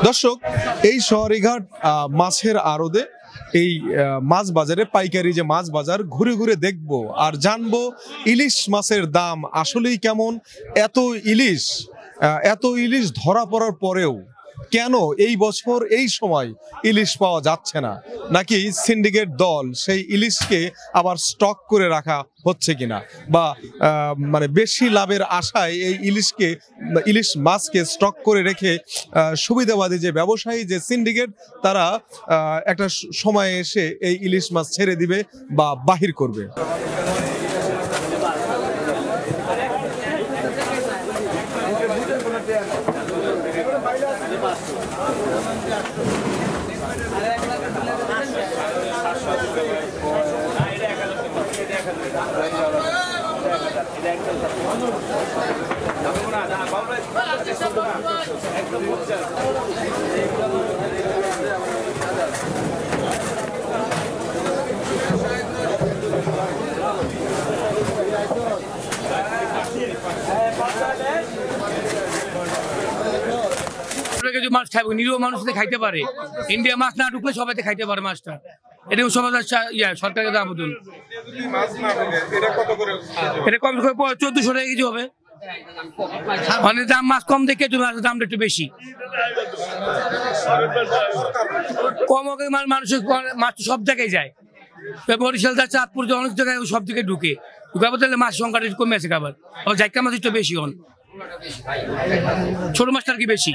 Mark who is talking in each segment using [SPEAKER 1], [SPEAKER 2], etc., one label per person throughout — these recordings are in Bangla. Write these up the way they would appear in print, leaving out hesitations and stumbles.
[SPEAKER 1] দর্শক, এই সরিঘাট মাছের আড়তে এই মাছ বাজারে পাইকারি যে মাছ বাজার ঘুরে ঘুরে দেখবো আর জানবো ইলিশ মাছের দাম আসলেই কেমন। এত ইলিশ ধরা পড়ার পরেও কেন এই বছর এই সময় ইলিশ পাওয়া যাচ্ছে না, নাকি সিন্ডিকেট দল সেই ইলিশকে আবার স্টক করে রাখা হচ্ছে কিনা, বা মানে বেশি লাভের আশায় এই ইলিশ মাছকে স্টক করে রেখে সুবিধাবাদী যে ব্যবসায়ী যে সিন্ডিকেট তারা একটা সময় এসে এই ইলিশ মাছ ছেড়ে দিবে বা বাহির করবে।
[SPEAKER 2] মাছ খাইব নিরীহ মানুষ খাইতে পারে, ইন্ডিয়া মাছ না ঢুকলে সবাই খাইতে পারে মাছটা। এটা সবাই সরকারের আবেদন। এটা কম করে 1400 টাকা কেজি হবে, মানে দাম মাছ কম দেখে দামটা একটু বেশি। কম মানুষের মাছ সব জায়গায় যায়, বরিশাল যাচ্ছে, চাঁদপুর অনেক জায়গায় সব দিকে ঢুকে তাহলে মাছ সংখ্যাটা কমে আছে। খাবার আবার জায়গা মাছ একটু বেশি হন, ছোট মাছটার কি বেশি।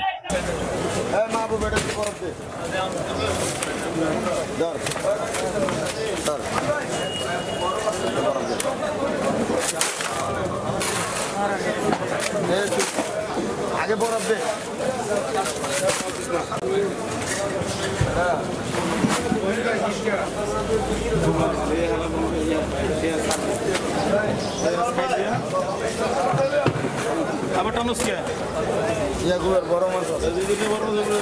[SPEAKER 3] আগে বরফ দে। আবার টানুস কে ইয়া গুয়ার বড় মাছ আছে, দিদি বড় মাছ আছে।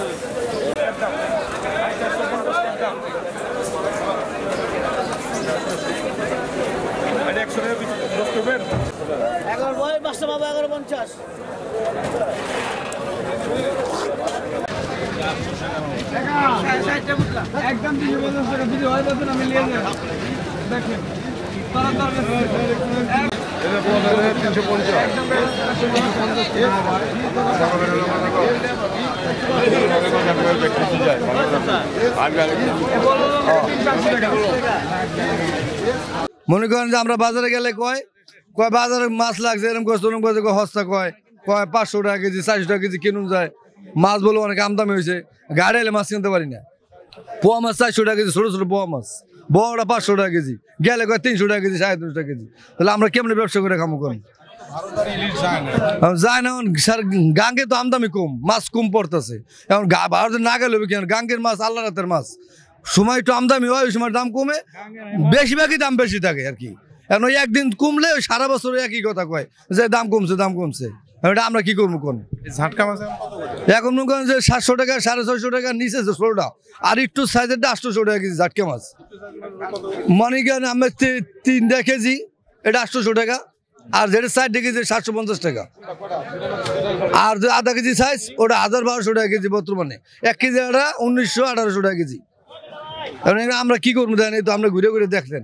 [SPEAKER 3] এটা 100 টাকা দস করবেন। 11 বয় বাসা বাবা 1150। একদম 350 টাকা দিদি হয় বলছেন, আমি নিয়ে যাই। দেখেন এটা বলে 350 একদম 350। মনে করেন যে আমরা বাজারে গেলে কয় বাজারে মাছ লাগছে এরকম করে হস্তা কয় 500 টাকা কেজি 400 টাকা কেজি কিনুন যায়। মাছ বলে অনেক আমদামি হয়েছে, গাড়ি এলে মাছ কিনতে পারি না। পোয়া মাছ 400 টাকা কেজি, ছোট ছোট পোয়া মাছ, বড়টা 500 টাকা কেজি, গেলে কয় 300 টাকা কেজি 350 টাকা কেজি। তাহলে আমরা কেমনি ব্যবসা করে খামো করেন যায় না। গাঙ্গে তো আমদামি কম, মাছ কম পড়তেছে। এখন ভারতে না গেলে কেন, গাঙ্গের মাছ আল্লাহ রাতের মাছ, সময় একটু আমদামি হয়, ওই সময় দাম কমে, বেশিরভাগই দাম বেশি থাকে আর কি। এখন ওই একদিন কমলে ওই সারা বছর একই কথা কয় যে দাম কমছে। এটা আমরা কি করবো কোন ঝাটকা মাছ এখন মনে করেন যে 700 টাকা 650 টাকা নিচে ছোটটা, আর একটু সাইজেরটা 800 টাকা কেজি ঝাটকা মাছ। মনে করেন আমার 3 কেজি এটা 800 টাকা, আর যেটা 4 কেজি 750 টাকা, আর যে আধা কেজি সাইজ ওটা 1000-1200 টাকা কেজি বর্তমানে। 1 কেজি এটা 1900-1800 টাকা কেজি। আমরা কি করবো জানি তো, আমরা ঘুরে ঘুরে দেখলেন।